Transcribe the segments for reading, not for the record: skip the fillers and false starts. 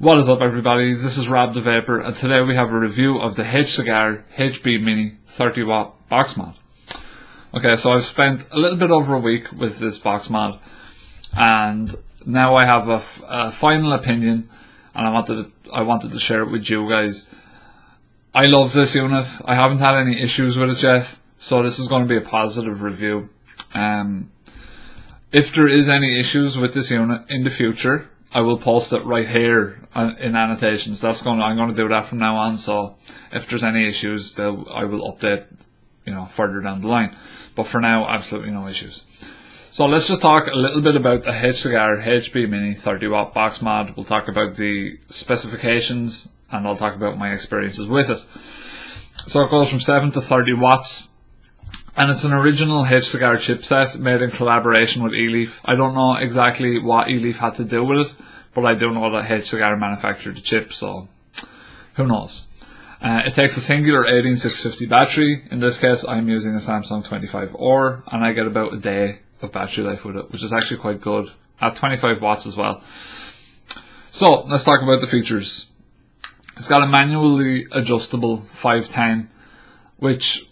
What is up, everybody? This is Rob the Vapor, and today we have a review of the Hcigar HBmini 30-watt box mod. Okay, so I've spent a little bit over a week with this box mod, and now I have a final opinion, and I wanted to share it with you guys. I love this unit. I haven't had any issues with it yet, so this is going to be a positive review. If there is any issues with this unit in the future, I will post it right here in annotations. I'm going to do that from now on. So if there's any issues, I will update, further down the line. But for now, absolutely no issues. So let's just talk a little bit about the Hcigar HBmini 30-watt box mod. We'll talk about the specifications, and I'll talk about my experiences with it. So it goes from 7 to 30 watts. And it's an original Hcigar chipset made in collaboration with eLeaf. I don't know exactly what eLeaf had to do with it, but I do know that Hcigar manufactured the chip, so who knows. It takes a singular 18650 battery. In this case, I'm using a Samsung 25R, and I get about a day of battery life with it, which is actually quite good, at 25 watts as well. So, let's talk about the features. It's got a manually adjustable 510, which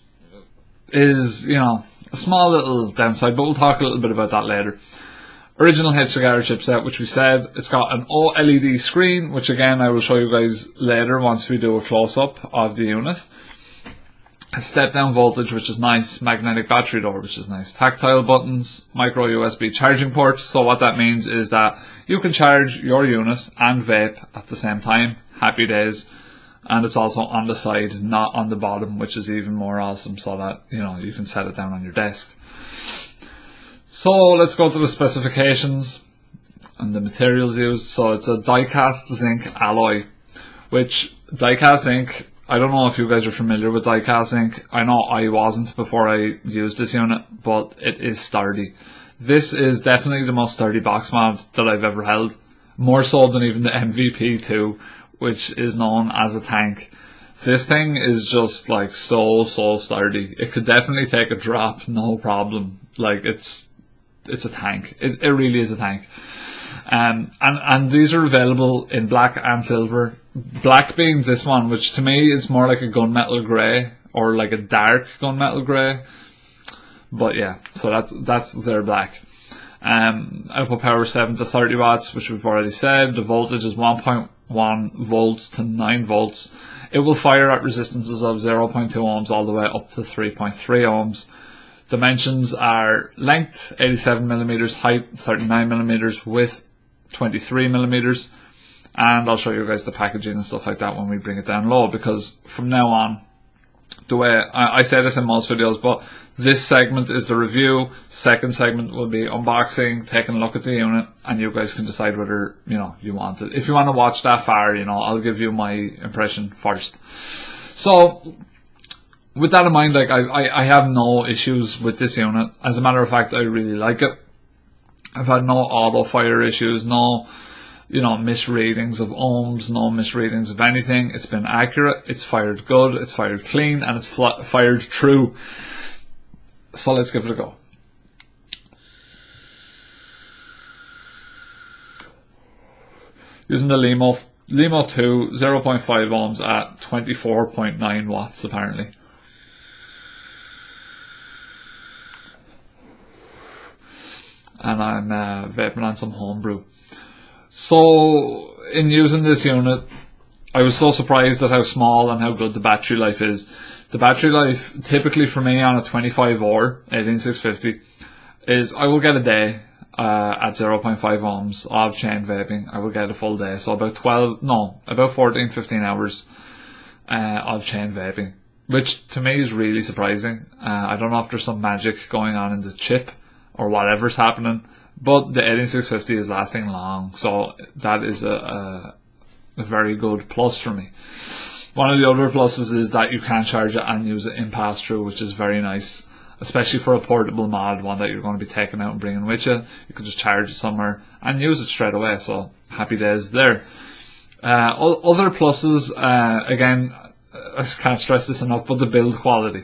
is, a small little downside, but we'll talk a little bit about that later. Original Hcigar chipset, which we said, it's got an OLED screen, which again I will show you guys later once we do a close-up of the unit. A step-down voltage, which is nice. Magnetic battery door, which is nice. Tactile buttons, micro USB charging port. So what that means is that you can charge your unit and vape at the same time. Happy days. And it's also on the side, not on the bottom, which is even more awesome, so that, you can set it down on your desk. So let's go to the specifications and the materials used. So it's a die-cast zinc alloy, which die-cast zinc, I don't know if you guys are familiar with die-cast zinc. I know I wasn't before I used this unit, but it is sturdy. This is definitely the most sturdy box mod that I've ever held, more so than even the MVP2, which is known as a tank. This thing is just like so sturdy. It could definitely take a drop, no problem. Like it's a tank. It really is a tank. And these are available in black and silver. Black being this one, which to me is more like a gunmetal grey, or like a dark gunmetal grey. But yeah, so that's their black. Output power 7 to 30 watts, which we've already said. The voltage is 1.1 volts to 9 volts. It will fire at resistances of 0.2 ohms all the way up to 3.3 ohms. Dimensions are length 87 millimeters, height 39 millimeters, width 23 millimeters. And I'll show you guys the packaging and stuff like that when we bring it down low, because from now on, the way I say this in most videos, but this segment is the review. Second segment will be unboxing, taking a look at the unit, and you guys can decide whether you want it. If you want to watch that far, I'll give you my impression first. So with that in mind, like I have no issues with this unit. As a matter of fact, I really like it. I've had no auto fire issues, no misreadings of ohms, no misreadings of anything. It's been accurate, it's fired good, it's fired clean, and it's fired true. So let's give it a go. Using the Limo 2 0.5 ohms at 24.9 watts apparently. And I'm vaping on some homebrew. So, in using this unit, I was so surprised at how small and how good the battery life is. The battery life, typically for me on a 25R 18650, is I will get a day at 0.5 ohms of chain vaping. I will get a full day, so about 14-15 hours of chain vaping, which to me is really surprising. I don't know if there's some magic going on in the chip or whatever's happening, but the 18650 is lasting long, so that is a very good plus for me. One of the other pluses is that you can charge it and use it in pass-through, which is very nice, especially for a portable mod, one that you're going to be taking out and bringing with you. You can just charge it somewhere and use it straight away, so happy days there. Other pluses, again, I can't stress this enough, but the build quality.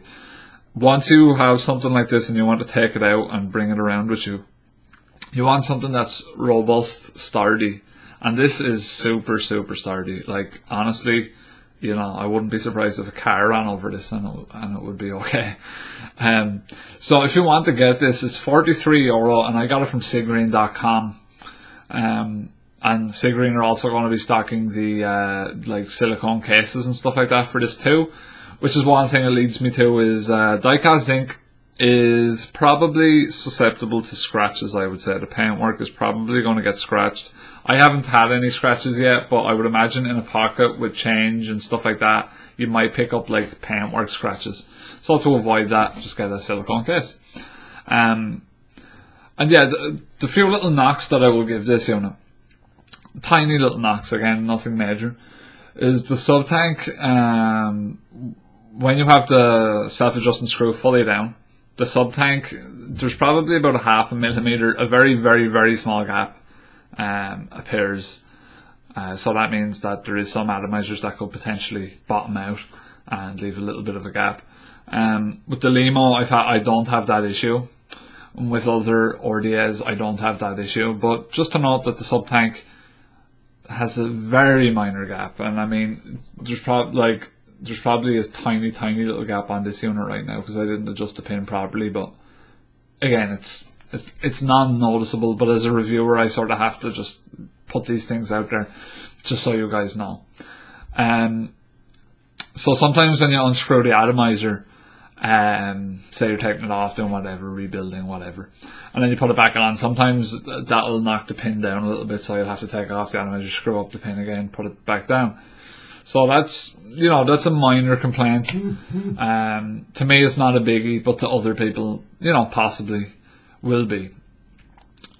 Once you have something like this and you want to take it out and bring it around with you, you want something that's robust, sturdy, And this is super, super sturdy. Like, honestly, you know, I wouldn't be surprised if a car ran over this and it would be okay. So if you want to get this, it's €43, and I got it from Hcigar.com. And Hcigar are also going to be stocking the like silicone cases and stuff like that for this too, which is one thing it leads me to is die-cast zinc is probably susceptible to scratches. I would say the paintwork is probably going to get scratched. I haven't had any scratches yet, but I would imagine in a pocket with change and stuff like that, you might pick up like paintwork scratches. So to avoid that, just get a silicone case. And yeah, the few little knocks that I will give this unit, tiny little knocks, again, nothing major, is the sub tank. When you have the self-adjusting screw fully down, the sub tank, there's probably about a ½ millimeter, a very, very, very small gap appears. So that means that there is some atomizers that could potentially bottom out and leave a little bit of a gap. With the Limo, I don't have that issue. With other RDAs, I don't have that issue. But just to note that the sub tank has a very minor gap, and I mean, there's probably a tiny, tiny little gap on this unit right now because I didn't adjust the pin properly. But again, it's non-noticeable. But as a reviewer, I sort of have to just put these things out there just so you guys know. So sometimes when you unscrew the atomizer, say you're taking it off, doing whatever, rebuilding, whatever, and then you put it back on, sometimes that'll knock the pin down a little bit, so you'll have to take off the atomizer, screw up the pin again, put it back down. So that's, you know, that's a minor complaint. To me, it's not a biggie, but to other people, you know, possibly will be.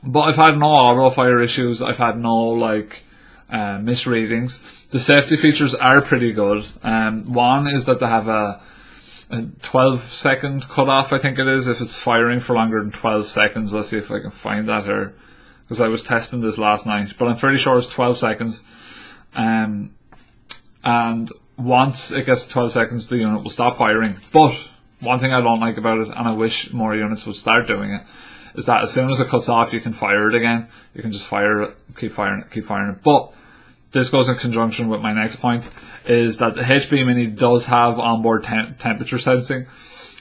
But I've had no auto fire issues. I've had no like misreadings. The safety features are pretty good. One is that they have a 12-second cutoff, I think it is, if it's firing for longer than 12 seconds. Let's see if I can find that here, because I was testing this last night, but I'm pretty sure it's 12 seconds. And once it gets to 12 seconds, the unit will stop firing. But one thing I don't like about it, and I wish more units would start doing it, is that as soon as it cuts off, you can fire it again. You can just fire it, keep firing it, keep firing it. But this goes in conjunction with my next point, is that the HBmini does have onboard temperature sensing.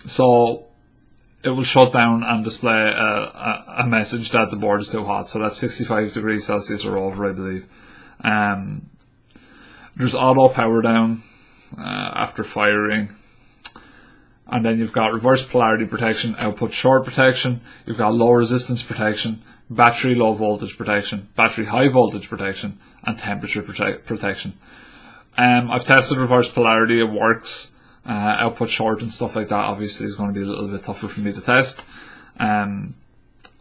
So it will shut down and display a message that the board is too hot. So that's 65 degrees Celsius or over, I believe. There's auto power down after firing. And then you've got reverse polarity protection, output short protection, you've got low resistance protection, battery low voltage protection, battery high voltage protection, and temperature protection. I've tested reverse polarity, it works. Output short and stuff like that obviously is going to be a little bit tougher for me to test.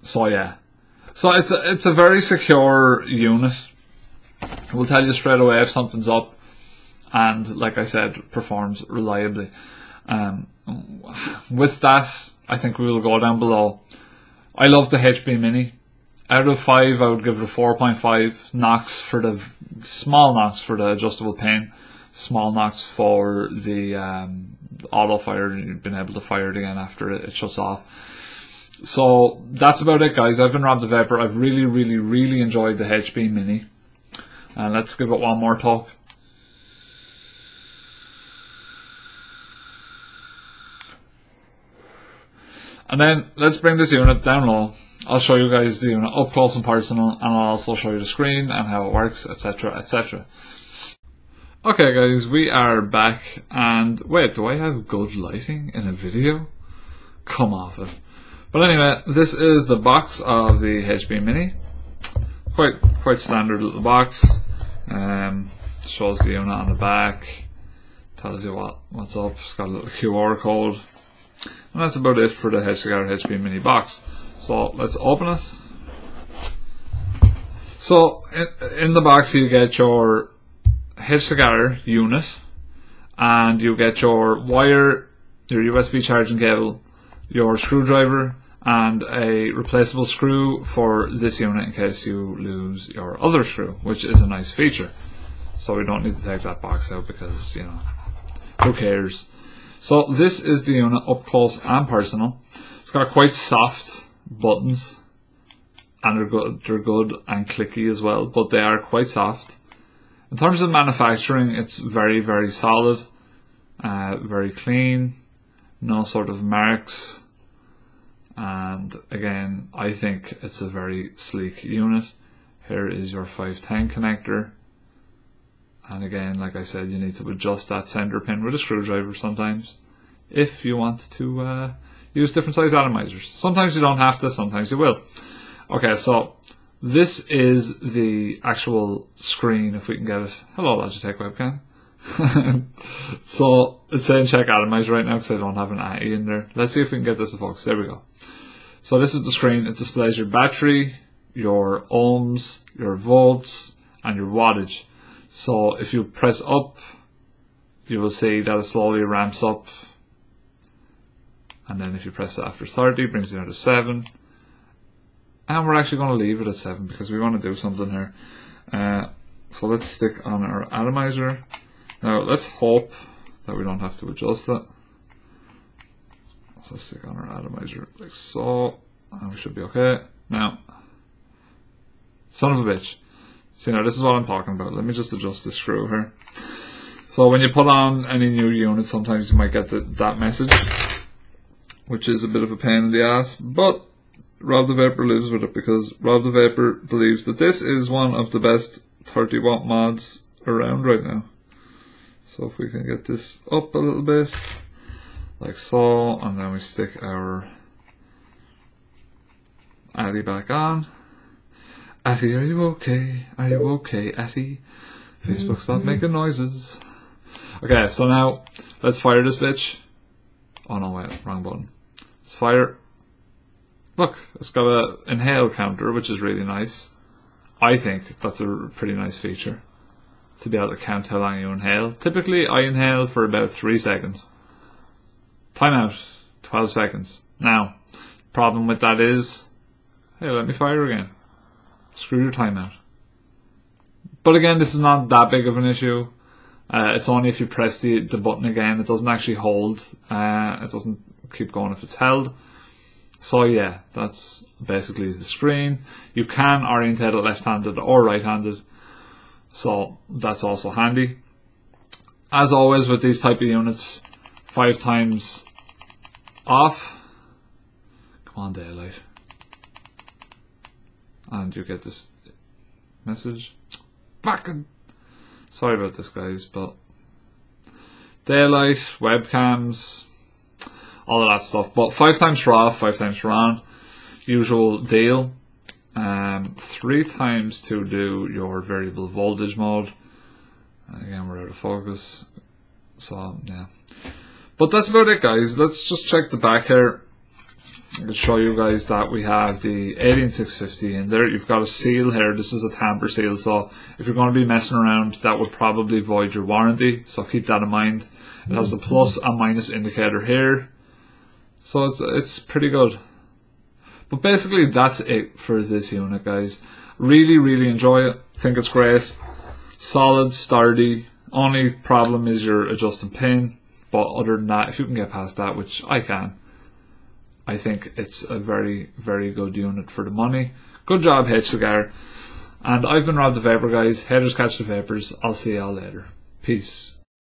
So yeah. So it's a very secure unit. It will tell you straight away if something's up, and like I said, performs reliably. With that, I think we will go down below. I love the HBmini. Out of 5, I would give it a 4.5. Knocks for the small knocks for the adjustable pane, small knocks for the auto fire. You've been able to fire it again after it shuts off. So that's about it, guys. I've been Rob the Vapor. I've really, really, really enjoyed the HBmini. And let's give it one more talk. And then let's bring this unit down low. I'll show you guys the unit up close and personal, and I'll also show you the screen and how it works, etc, etc. Okay guys, we are back, and wait, do I have good lighting in a video? Come off it. But anyway, this is the box of the HBmini. Quite standard little box. Shows the unit on the back, tells you what's up, it's got a little QR code. And that's about it for the Hcigar HBmini box. So let's open it. So in the box you get your Hcigar unit, and you get your wire, your USB charging cable, your screwdriver, and a replaceable screw for this unit in case you lose your other screw, which is a nice feature. So we don't need to take that box out because, you know, who cares. So this is the unit up close and personal. It's got quite soft buttons and they're good and clicky as well, but they are quite soft. In terms of manufacturing, it's very, very solid, very clean, no sort of marks, and again, I think it's a very sleek unit. Here is your 510 connector, and again, like I said, you need to adjust that center pin with a screwdriver sometimes if you want to use different size atomizers. Sometimes you don't have to, sometimes you will. Okay, so this is the actual screen, if we can get it. Hello, Logitech webcam. So it's saying check atomizer right now because I don't have an ATI in there. Let's see if we can get this to focus. There we go. So this is the screen. It displays your battery, your ohms, your volts, and your wattage. So if you press up, you will see that it slowly ramps up. And then if you press it after 30, it brings it down to 7. And we're actually going to leave it at 7 because we want to do something here. So let's stick on our atomizer. Now let's hope that we don't have to adjust it. So let's stick on our atomizer like so, and we should be okay. Now, son of a bitch. See, now this is what I'm talking about. Let me just adjust the screw here. So when you put on any new unit, sometimes you might get that message, which is a bit of a pain in the ass, but Rob the Vapor lives with it because Rob the Vapor believes that this is one of the best 30 watt mods around right now. So if we can get this up a little bit, like so, and then we stick our Addy back on. Addy, are you okay? Are you okay, Addy? Facebook, stop making noises. Okay, so now let's fire this bitch. Oh no, wait, wrong button. Let's fire. Look, it's got a inhale counter, which is really nice. I think that's a pretty nice feature, to be able to count how long you inhale. Typically, I inhale for about 3 seconds. Timeout, 12 seconds. Now, problem with that is, hey, let me fire again. Screw your timeout. But again, this is not that big of an issue. It's only if you press the button again, it doesn't actually hold. It doesn't keep going if it's held. So yeah, that's basically the screen. You can orientate it left-handed or right-handed. So that's also handy. As always with these type of units, 5 times off. Come on, daylight. And you get this message. Fucking sorry about this, guys, but daylight, webcams, all of that stuff. But 5 times for off, 5 times for on. Usual deal. 3 times to do your variable voltage mode. And again, we're out of focus. So, yeah. But that's about it, guys. Let's just check the back here. I can show you guys that we have the 18650 in there. You've got a seal here. This is a tamper seal, so if you're going to be messing around, that would probably void your warranty, so keep that in mind. It has the plus and minus indicator here, so it's pretty good. But basically that's it for this unit, guys. Really, really enjoy it. Think it's great. Solid, sturdy. Only problem is your adjusting pin, but other than that, if you can get past that, which I can, I think it's a very, very good unit for the money. Good job, Hcigar. And I've been Rob the Vapor, guys. Haters catch the vapors. I'll see y'all later. Peace.